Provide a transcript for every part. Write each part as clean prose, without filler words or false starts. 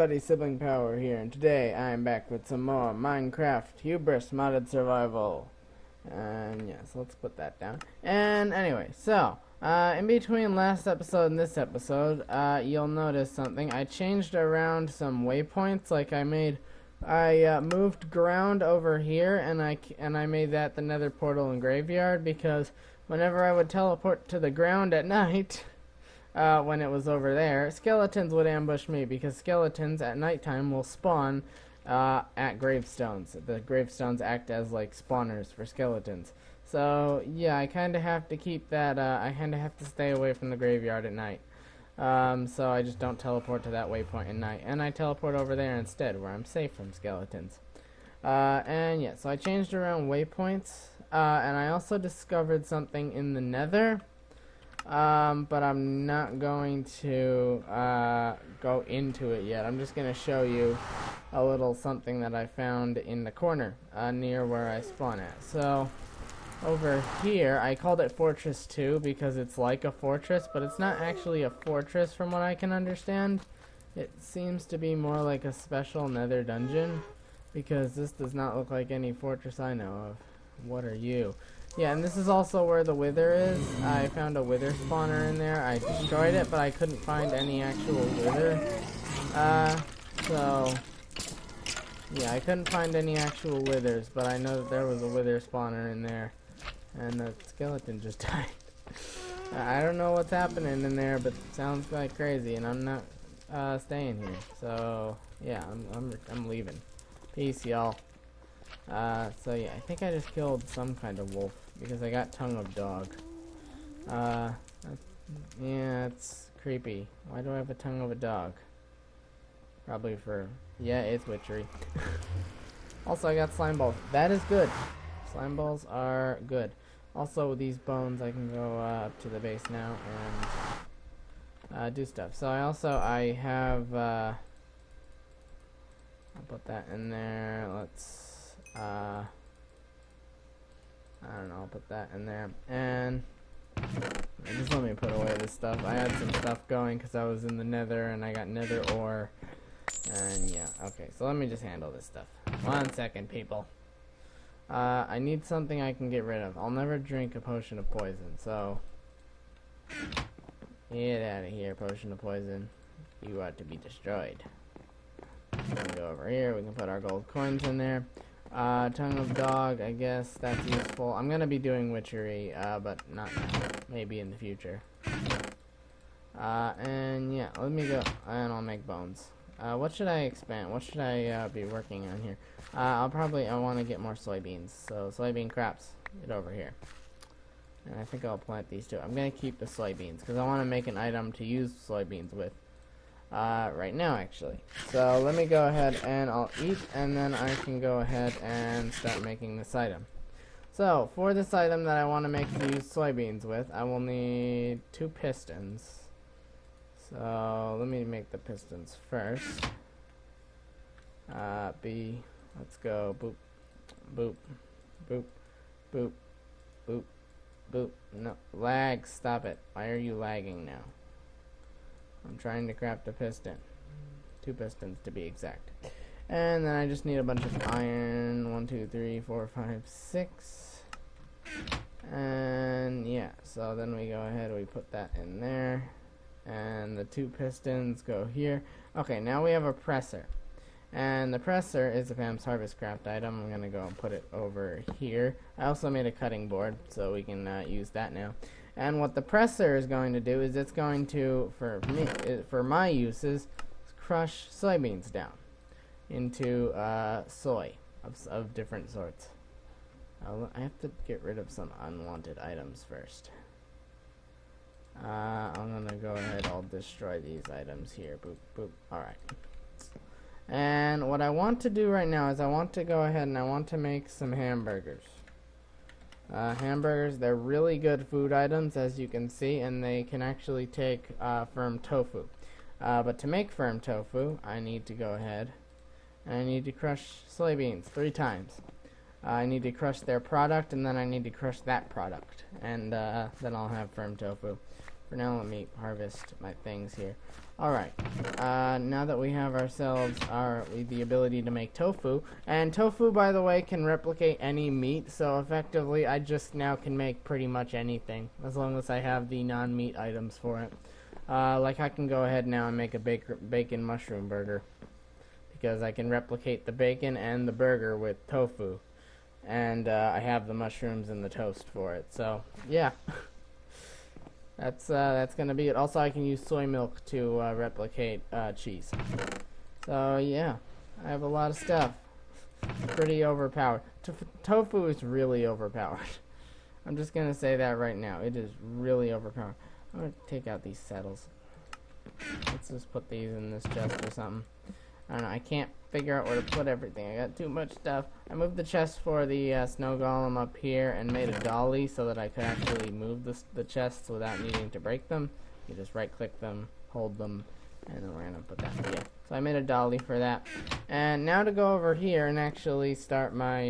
everybody, Sibling Power here, and today I'm back with some more Minecraft Hubris modded survival. And yeah, so let's put that down. And anyway, so in between last episode and this episode, you'll notice something. I changed around some waypoints. Like I moved ground over here, and I made that the Nether portal and graveyard, because whenever I would teleport to the ground at night. When it was over there, skeletons would ambush me, because skeletons at nighttime will spawn at gravestones. The gravestones act as like spawners for skeletons. So yeah, I kind of have to keep that. I kind of have to stay away from the graveyard at night. So I just don't teleport to that waypoint at night, and I teleport over there instead, where I'm safe from skeletons. And yeah, so I changed around waypoints, and I also discovered something in the Nether. But I'm not going to go into it yet. I'm just going to show you a little something that I found in the corner near where I spawn at. So over here, I called it Fortress 2 because it's like a fortress, but it's not actually a fortress from what I can understand. It seems to be more like a special Nether dungeon, because this does not look like any fortress I know of. What are you? Yeah, and this is also where the wither is. I found a wither spawner in there. I destroyed it, but I couldn't find any actual wither. So yeah, I couldn't find any actual withers, but I know that there was a wither spawner in there. And the skeleton just died. I don't know what's happening in there, but it sounds like crazy, and I'm not staying here. So yeah, I'm leaving. Peace, y'all. So yeah, I think I just killed some kind of wolf, because I got tongue of dog. Yeah, it's creepy. Why do I have a tongue of a dog? Probably for, yeah, it's witchery. Also, I got slime balls. That is good. Slime balls are good. Also, with these bones, I can go up to the base now and do stuff. So I have, I'll put that in there. Let's, I don't know, I'll put that in there, and just let me put away this stuff. I had some stuff going because I was in the Nether, and I got Nether ore, and yeah, okay, so let me just handle this stuff. 1 second, people. I need something I can get rid of. I'll never drink a potion of poison, so get out of here, potion of poison. You are to be destroyed. We can go over here, we can put our gold coins in there. Tongue of dog, I guess that's useful. I'm gonna be doing witchery, but not now. Maybe in the future. And yeah, let me go, and I'll make bones. What should I expand? What should I be working on here? I want to get more soybeans. So soybean crops, get over here. And I think I'll plant these too. I'm gonna keep the soybeans because I want to make an item to use soybeans with. Right now, actually. So let me go ahead and I'll eat, and then I can go ahead and start making this item. So for this item that I want to make to use soybeans with, I will need 2 pistons. So let me make the pistons first. Let's go. Boop, boop, boop, boop, boop, boop. No, lag, stop it. Why are you lagging now? I'm trying to craft a piston. 2 pistons to be exact. And then I just need a bunch of iron. 1, 2, 3, 4, 5, 6. And yeah, so then we go ahead, we put that in there. And the 2 pistons go here. Okay, now we have a presser. And the presser is a Pam's Harvest Craft item. I'm going to go and put it over here. I also made a cutting board, so we can use that now. And what the presser is going to do is it's going to, for my uses, crush soybeans down into soy of different sorts. I have to get rid of some unwanted items first. I'm going to go ahead, I'll destroy these items here. Boop, boop. Alright. And what I want to do right now is I want to go ahead and I want to make some hamburgers. Hamburgers, they're really good food items, as you can see, and they can actually take firm tofu. But to make firm tofu, I need to go ahead and I need to crush soybeans 3 times. I need to crush their product, and then I need to crush that product, and then I'll have firm tofu. For now, let me harvest my things here. Alright, now that we have ourselves the ability to make tofu, and tofu, by the way, can replicate any meat, so effectively I just now can make pretty much anything, as long as I have the non-meat items for it. Like I can go ahead now and make a bacon mushroom burger, because I can replicate the bacon and the burger with tofu, and I have the mushrooms and the toast for it, so yeah. That's gonna be it. Also, I can use soy milk to replicate cheese. So yeah, I have a lot of stuff. Pretty overpowered. Tofu is really overpowered. I'm just gonna say that right now. It is really overpowered. I'm gonna take out these saddles. Let's just put these in this chest or something. I don't know. I can't figure out where to put everything. I got too much stuff. I moved the chest for the snow golem up here and made a dolly so that I could actually move the chests without needing to break them. You just right-click them, hold them, and then we're gonna put that. Yeah. So I made a dolly for that. And now to go over here and actually start my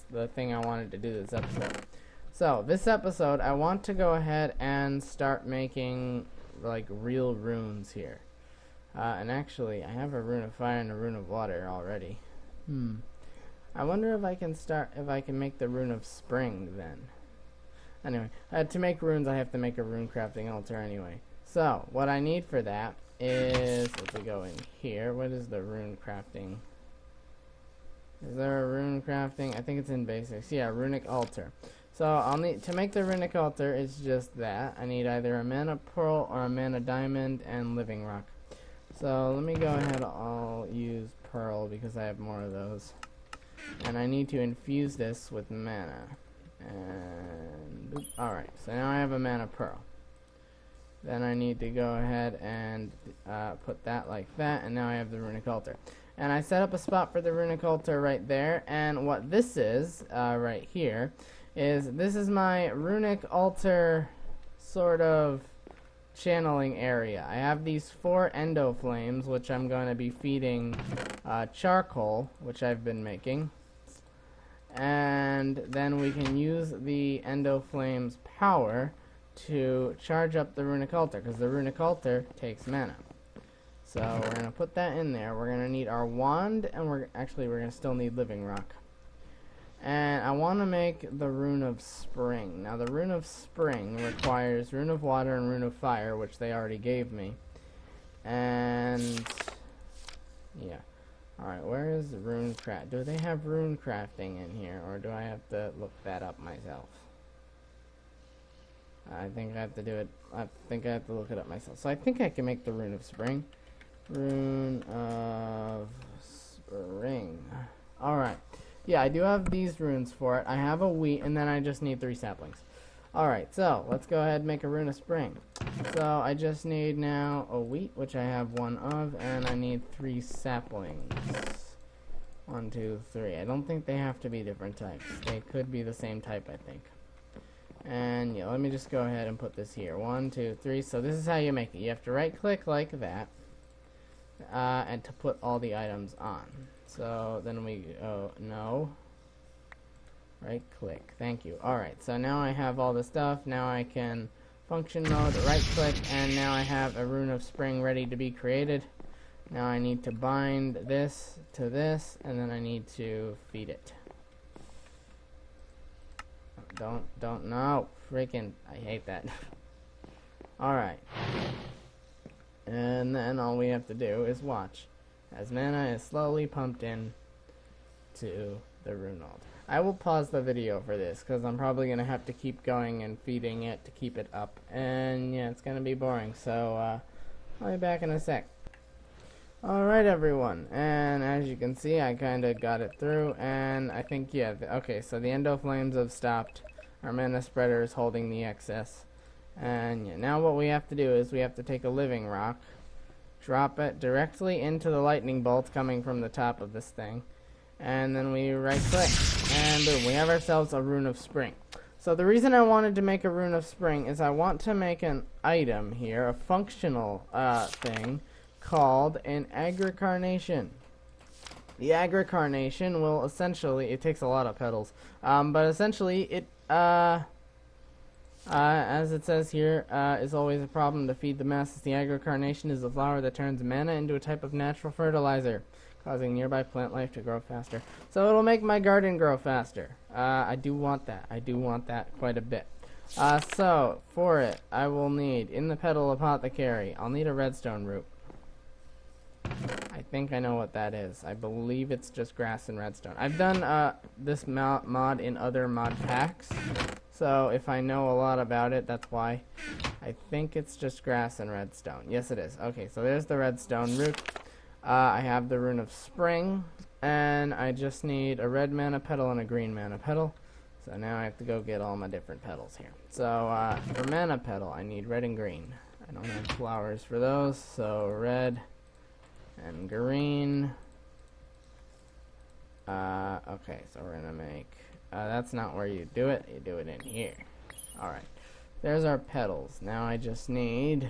the thing I wanted to do this episode. So this episode, I want to go ahead and start making like real runes here. And actually, I have a rune of fire and a rune of water already. I wonder if I can make the rune of spring then. Anyway, to make runes, I have to make a rune crafting altar anyway. So, what I need for that is, if we go in here, what is the rune crafting? Is there a rune crafting? I think it's in basics. Yeah, runic altar. So, I'll need, to make the runic altar, it's just that. I need either a mana pearl or a mana diamond and living rock. So let me go ahead, I'll use pearl because I have more of those. And I need to infuse this with mana. And alright, so now I have a mana pearl. Then I need to go ahead and put that like that, and now I have the runic altar. And I set up a spot for the runic altar right there, and what this is, right here, is this is my runic altar sort of channeling area. I have these 4 endo flames, which I'm going to be feeding charcoal, which I've been making, and then we can use the endo flames power to charge up the runic altar, because the runic altar takes mana. So we're going to put that in there. We're going to need our wand, and we're going to still need living rock. And I want to make the rune of spring. Now the rune of spring requires rune of water and rune of fire, which they already gave me. And yeah. Alright, where is rune craft? Do they have rune crafting in here, or do I have to look that up myself? I think I have to do it. I think I have to look it up myself. So I think I can make the rune of spring. Rune of spring. Alright. Yeah, I do have these runes for it. I have a wheat, and then I just need 3 saplings. Alright, so let's go ahead and make a rune of spring. So I just need now a wheat, which I have 1 of, and I need 3 saplings. 1, 2, 3. I don't think they have to be different types. They could be the same type, I think. And yeah, let me just go ahead and put this here. 1, 2, 3. So this is how you make it. You have to right-click like that, and to put all the items on. So then we go, no, right click, thank you. Alright, so now I have all the stuff. Now I can function mode, right click, and now I have a rune of spring ready to be created. Now I need to bind this to this, and then I need to feed it. Don't, no, freaking, I hate that. Alright, and then all we have to do is watch as mana is slowly pumped in to the rune altar. I will pause the video for this, because I'm probably going to have to keep going and feeding it to keep it up. And yeah, it's going to be boring, so I'll be back in a sec. Alright everyone, and as you can see, I kind of got it through, and I think, yeah, okay, so the endo flames have stopped. Our mana spreader is holding the excess. And yeah, now what we have to do is we have to take a living rock, drop it directly into the lightning bolt coming from the top of this thing, and then we right click, and boom, we have ourselves a rune of spring. So the reason I wanted to make a rune of spring is I want to make an item here, a functional thing, called an agricarnation. The agricarnation will essentially, it takes a lot of petals, but essentially it As it says here, is always a problem to feed the masses. The aggro-carnation is a flower that turns mana into a type of natural fertilizer, causing nearby plant life to grow faster. So it'll make my garden grow faster. I do want that. I do want that quite a bit. So, for it, I will need, in the petal apothecary, I'll need a redstone root. I think I know what that is. I believe it's just grass and redstone. I've done this mod in other mod packs, so if I know a lot about it, that's why. I think it's just grass and redstone. Yes, it is. Okay, so there's the redstone root. I have the rune of spring, and I just need a red mana petal and a green mana petal. So now I have to go get all my different petals here. So for mana petal, I need red and green. I don't have flowers for those, so red and green. Okay, so we're gonna make, that's not where you do it in here. Alright, there's our petals. Now I just need,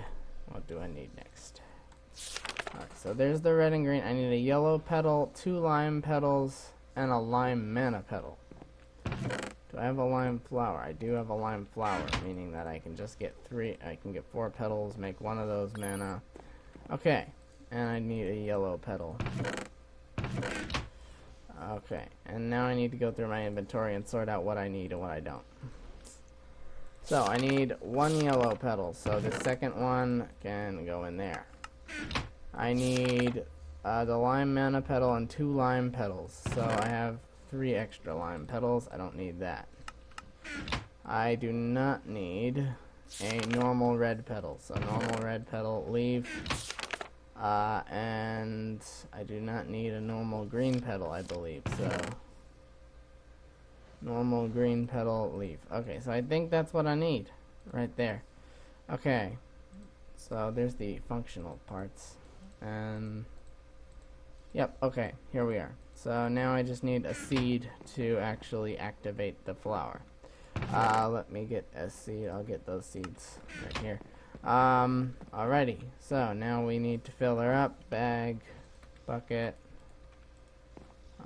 what do I need next? Alright, so there's the red and green. I need a yellow petal, 2 lime petals, and a lime mana petal. Do I have a lime flower? I do have a lime flower, meaning that I can just get 4 petals, make one of those mana. Okay, and I need a yellow petal. Okay, and now I need to go through my inventory and sort out what I need and what I don't. So, I need 1 yellow petal, so the second one can go in there. I need the lime mana petal and 2 lime petals, so I have 3 extra lime petals. I don't need that. I do not need a normal red petal, so normal red petal, leave. And I do not need a normal green petal, I believe, so normal green petal, leave. Okay, so I think that's what I need right there. Okay, so there's the functional parts, and yep, okay, here we are. So now I just need a seed to actually activate the flower. Let me get a seed. I'll get those seeds right here. Alrighty, so now we need to fill her up. Bag, bucket.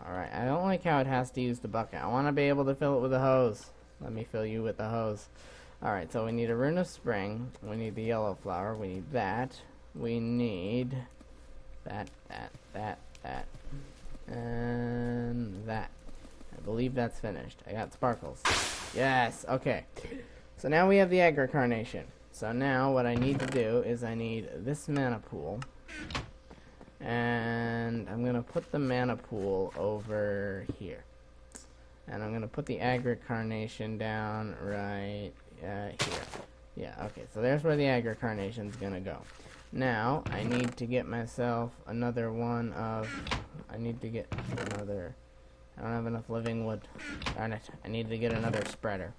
Alright, I don't like how it has to use the bucket. I want to be able to fill it with a hose. Let me fill you with the hose. Alright, so we need a rune of spring. We need the yellow flower. We need that. We need that, and that. I believe that's finished. I got sparkles. Yes, okay. So now we have the aggro carnation. So now what I need to do is I need this mana pool, and I'm gonna put the mana pool over here, and I'm gonna put the aggro carnation down right here. Yeah, okay, so there's where the aggro carnation's gonna go. Now I need to get myself another one of, I need to get another, I don't have enough living wood. Darn it, I need to get another spreader.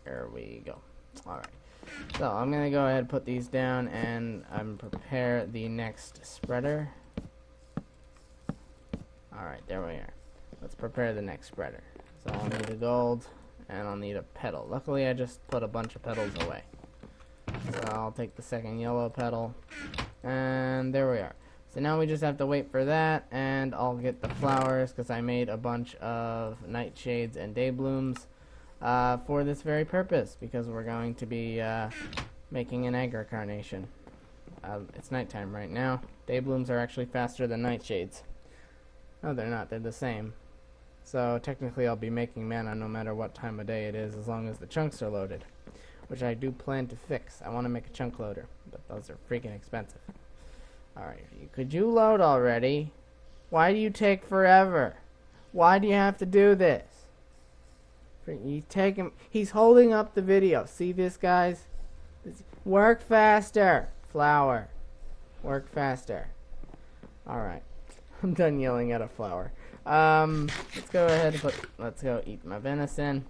There we go. Alright. So I'm going to go ahead and put these down and prepare the next spreader. Alright, there we are. Let's prepare the next spreader. So I'll need a gold and I'll need a petal. Luckily I just put a bunch of petals away. So I'll take the second yellow petal, and there we are. So now we just have to wait for that, and I'll get the flowers because I made a bunch of nightshades and day blooms for this very purpose, because we're going to be making an aggro carnation. It's nighttime right now. Day blooms are actually faster than nightshades. No, they're not. They're the same. So technically I'll be making mana no matter what time of day it is, as long as the chunks are loaded, which I do plan to fix. I want to make a chunk loader, but those are freaking expensive. Alright, could you load already? Why do you take forever? Why do you have to do this? He's holding up the video. See this, guys? Work faster. Flower. Work faster. Alright. I'm done yelling at a flower. Let's go ahead and let's go eat my venison.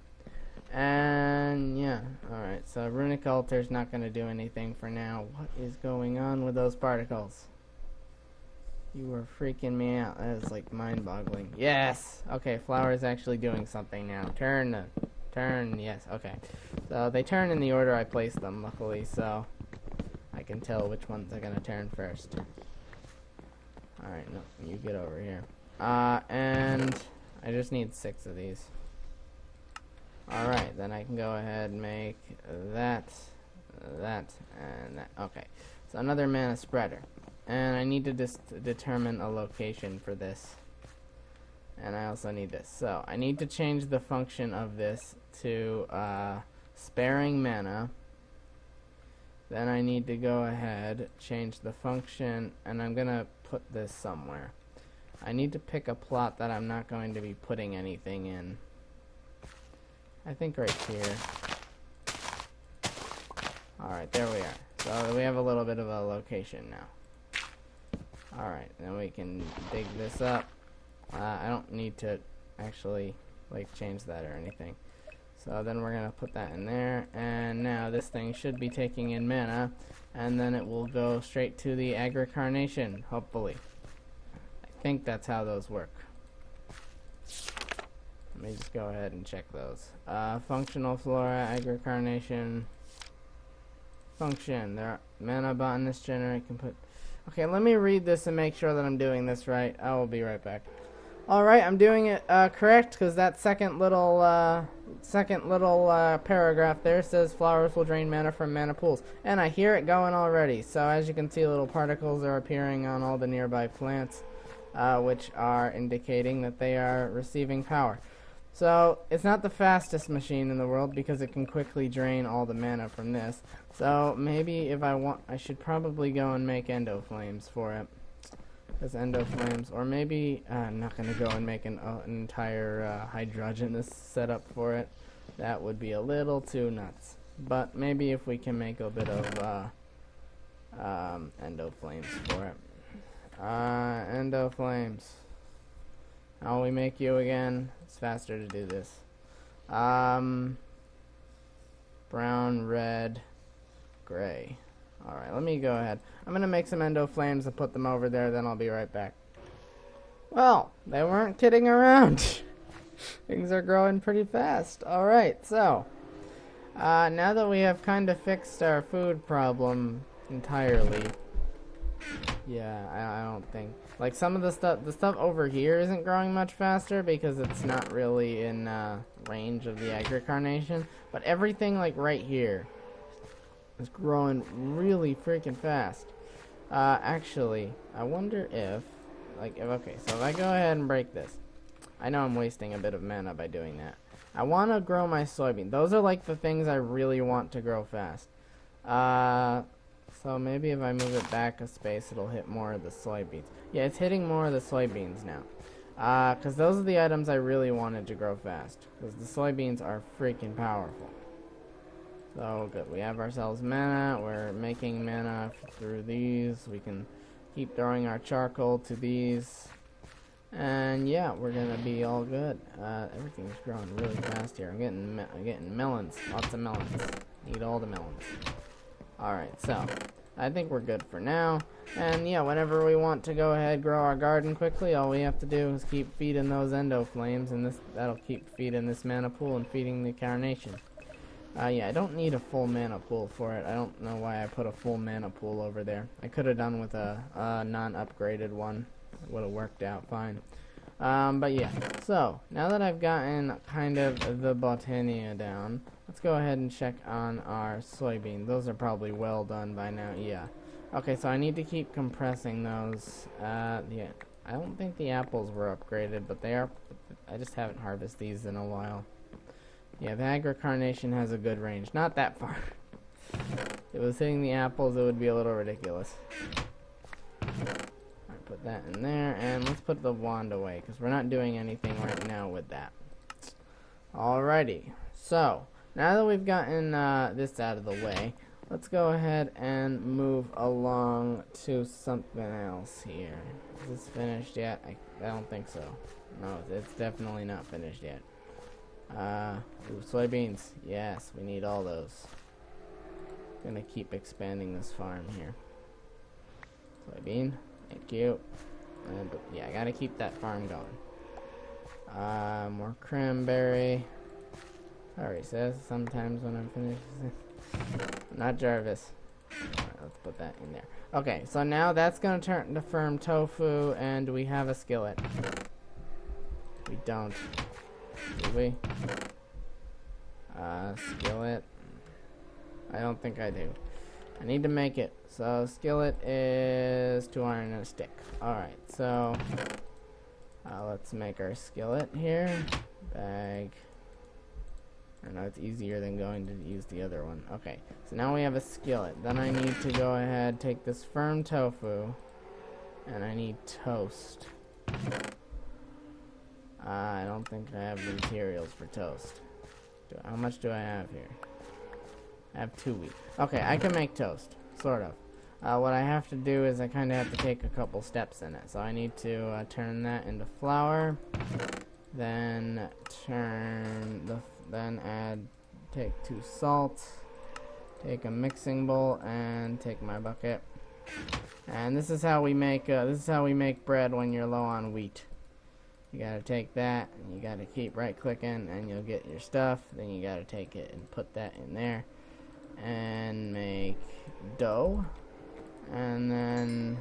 And yeah, alright, so runic altar's not going to do anything for now. What is going on with those particles? You were freaking me out. That is like mind-boggling. Yes! Okay, flower is actually doing something now. Turn, yes, okay. So they turn in the order I placed them, luckily, so I can tell which ones are going to turn first. Alright, no, you get over here. And I just need 6 of these. Alright, then I can go ahead and make that, that, and that. Okay, so another mana spreader. And I need to just determine a location for this. And I also need this. So I need to change the function of this to sparing mana. Then I need to go ahead, change the function, and I'm going to put this somewhere. I need to pick a plot that I'm not going to be putting anything in. I think right here. Alright, there we are. So we have a little bit of a location now. Alright, then we can dig this up. I don't need to actually like change that or anything. So then we're going to put that in there, and now this thing should be taking in mana, and then it will go straight to the agri-carnation, hopefully. I think that's how those work. Let me just go ahead and check those. Functional flora, agri-carnation, function. There are mana botanist generate can put. Okay, let me read this and make sure that I'm doing this right. I will be right back. Alright, I'm doing it correct, because that second little paragraph there says flowers will drain mana from mana pools. And I hear it going already. So as you can see, little particles are appearing on all the nearby plants, which are indicating that they are receiving power. So it's not the fastest machine in the world, because it can quickly drain all the mana from this. So maybe if I want, I should probably go and make endo flames for it. As endo flames, or maybe I'm not going to go and make an entire hydrogenous setup for it. That would be a little too nuts. But maybe if we can make a bit of endo flames for it. Endo flames. How we make you again? It's faster to do this. Brown, red, gray. Alright, let me go ahead. I'm going to make some endo flames and put them over there, then I'll be right back. Well, they weren't kidding around. Things are growing pretty fast. Alright, so now that we have kind of fixed our food problem entirely, yeah, I don't think, like some of the stuff over here isn't growing much faster because it's not really in range of the agri-carnation, but everything like right here is growing really freaking fast. Actually, I wonder if, okay, so if I go ahead and break this, I know I'm wasting a bit of mana by doing that. I want to grow my soybean. Those are like the things I really want to grow fast. So maybe if I move it back a space, it'll hit more of the soybeans. Yeah, it's hitting more of the soybeans now. Because those are the items I really wanted to grow fast. Because the soybeans are freaking powerful. So good, we have ourselves mana, we're making mana through these, we can keep throwing our charcoal to these, and yeah, we're gonna be all good. Everything's growing really fast here. I'm getting melons, lots of melons, need all the melons. Alright, so, I think we're good for now, and yeah, whenever we want to go ahead grow our garden quickly, all we have to do is keep feeding those endo flames, and that'll keep feeding this mana pool and feeding the carnation. Yeah, I don't need a full mana pool for it. I don't know why I put a full mana pool over there. I could have done with a non-upgraded one. It would have worked out fine. But yeah, so, now that I've gotten kind of the botania down, let's go ahead and check on our soybean. Those are probably well done by now, yeah. Okay, so I need to keep compressing those. Yeah, I don't think the apples were upgraded, but they are. I just haven't harvested these in a while. Yeah, the agri-carnation has a good range. Not that far. If it was hitting the apples, it would be a little ridiculous. Alright, put that in there, and let's put the wand away, because we're not doing anything right now with that. Alrighty, so, now that we've gotten this out of the way, let's go ahead and move along to something else here. Is this finished yet? I don't think so. No, it's definitely not finished yet. Ooh, soybeans. Yes, we need all those. Gonna keep expanding this farm here. Soybean. Thank you. And yeah, I gotta keep that farm going. More cranberry. Sorry, says sometimes when I'm finished. Not Jarvis. Alright, let's put that in there. Okay, so now that's gonna turn into firm tofu, and we have a skillet. We don't. Do we? Skillet. I don't think I do. I need to make it. So skillet is 2 iron and a stick. Alright, so let's make our skillet here. Bag. I know it's easier than going to use the other one. Okay, so now we have a skillet. Then I need to go ahead, take this firm tofu, and I need toast. I don't think I have the materials for toast. How much do I have here? I have 2 wheat. Okay, I can make toast, sort of. What I have to do is I kind of have to take a couple steps in it. So I need to turn that into flour, then take 2 salt, take a mixing bowl, and take my bucket. And this is how we make bread when you're low on wheat. You gotta take that, and you gotta keep right clicking, and you'll get your stuff. Then you gotta take it and put that in there, and make dough, and then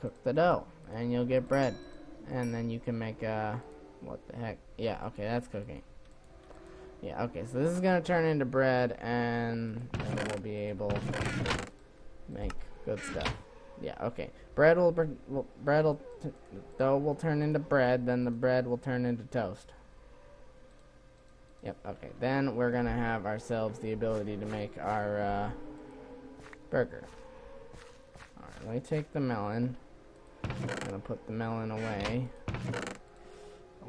cook the dough, and you'll get bread. And then you can make what the heck? Yeah, okay, that's cooking. Yeah, okay, so this is gonna turn into bread, and then we'll be able to make good stuff. Yeah, okay. Dough will turn into bread, then the bread will turn into toast. Yep, okay. Then we're gonna have ourselves the ability to make our burger. Alright, let me take the melon. I'm gonna put the melon away.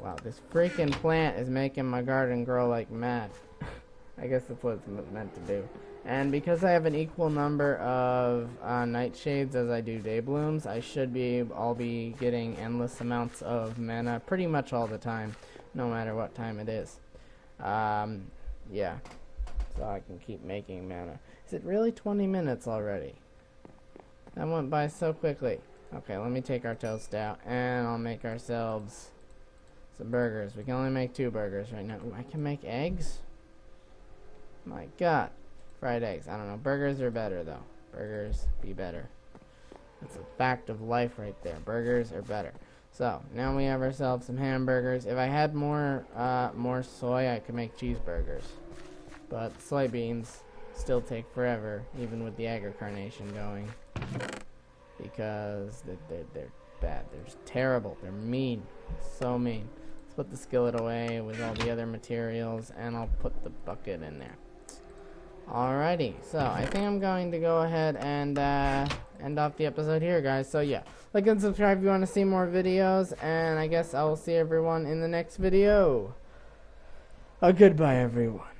Wow, this freaking plant is making my garden grow like mad. I guess that's what it's meant to do. And because I have an equal number of nightshades as I do day blooms, I'll be getting endless amounts of mana pretty much all the time, no matter what time it is. Yeah, so I can keep making mana. Is it really 20 minutes already? That went by so quickly. Okay, let me take our toast out, and I'll make ourselves some burgers. We can only make 2 burgers right now. Ooh, I can make eggs? My god. Fried eggs. I don't know. Burgers are better, though. Burgers be better. That's a fact of life right there. Burgers are better. So, now we have ourselves some hamburgers. If I had more soy, I could make cheeseburgers. But soybeans still take forever, even with the egg carnation going. Because they're bad. They're terrible. They're mean. So mean. Let's put the skillet away with all the other materials, and I'll put the bucket in there. Alrighty, so I think I'm going to go ahead and end off the episode here, guys. So yeah, like and subscribe if you want to see more videos, and I guess I will see everyone in the next video. Goodbye, everyone.